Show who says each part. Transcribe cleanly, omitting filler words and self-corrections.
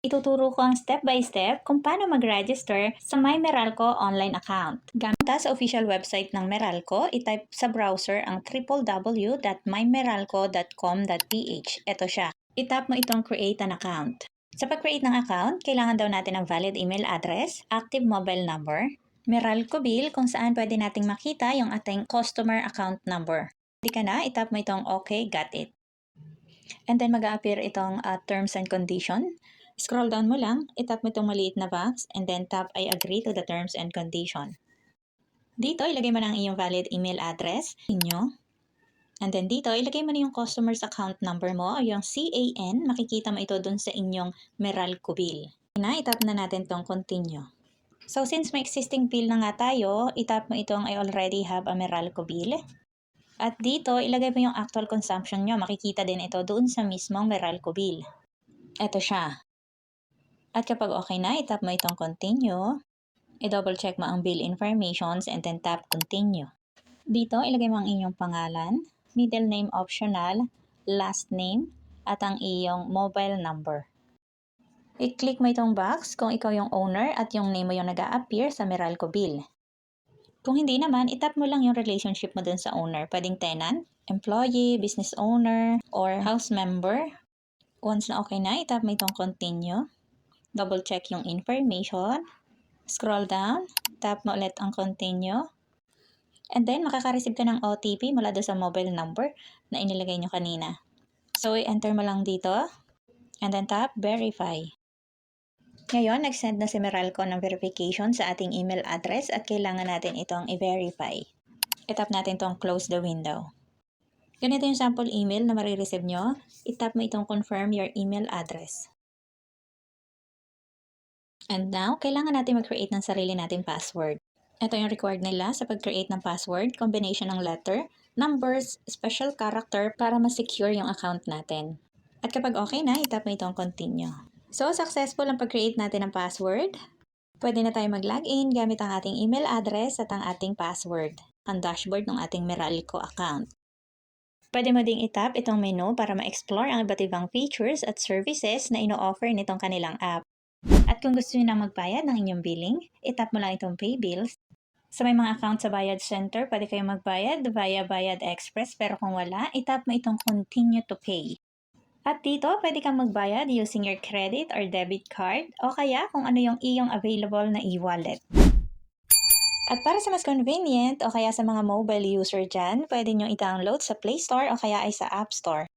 Speaker 1: Ituturo ko ang step by step kung paano mag-register sa My Meralco online account. Gamit sa official website ng Meralco, itype sa browser ang www.mymeralco.com.ph. Ito siya. Itap mo itong create an account. Sa pag-create ng account, kailangan daw natin ng valid email address, active mobile number, Meralco bill kung saan pwede nating makita yung ating customer account number. Hindi ka na, itap mo itong okay, got it. And then mag-a-appear itong terms and condition. Scroll down mo lang, itap mo itong maliit na box, and then tap I agree to the terms and condition. Dito, ilagay mo na ang iyong valid email address, inyo. And then dito, ilagay mo na yung customer's account number mo o yung CAN. Makikita mo ito dun sa inyong Meralco bill. Itap na natin itong continue. So since may existing bill na nga tayo, itap mo itong I already have a Meralco bill. At dito, ilagay mo yung actual consumption nyo. Makikita din ito doon sa mismong Meralco bill. Ito siya. At kapag okay na, itap mo itong continue. I-double check mo ang bill informations and then tap continue. Dito, ilagay mo ang inyong pangalan, middle name optional, last name, at ang iyong mobile number. I-click mo itong box kung ikaw yung owner at yung name mo yung nag-a-appear sa Meralco bill. Kung hindi naman, itap mo lang yung relationship mo dun sa owner. Pwedeng tenant, employee, business owner, or house member. Once na okay na, itap mo itong continue. Double check yung information. Scroll down. Tap mo ulit ang continue. And then, makaka-receive ka ng OTP mula doon sa mobile number na inilagay nyo kanina. So, i-enter mo lang dito. And then tap verify. Ngayon, nag-send na si Meralco ng verification sa ating email address at kailangan natin itong i-verify. Itap natin itong close the window. Ganito yung sample email na marireceive nyo. Itap mo itong confirm your email address. And now, kailangan natin mag-create ng sarili nating password. Ito yung required nila sa pag-create ng password, combination ng letter, numbers, special character para ma-secure yung account natin. At kapag okay na, itap mo itong continue. So, successful ang pag-create natin ng password. Pwede na tayo mag-login gamit ang ating email address at ang ating password, ang dashboard ng ating Meralco account. Pwede mo ding itap itong menu para ma-explore ang iba't ibang features at services na ino-offer nitong kanilang app. At kung gusto nyo na magbayad ng inyong billing, itap mo lang itong pay bills. Sa may mga account sa Bayad Center, pwede kayong magbayad via Bayad Express, pero kung wala, itap mo itong continue to pay. At dito, pwede kang magbayad using your credit or debit card o kaya kung ano yung iyong available na e-wallet. At para sa mas convenient o kaya sa mga mobile user dyan, pwede nyo i-download sa Play Store o kaya ay sa App Store.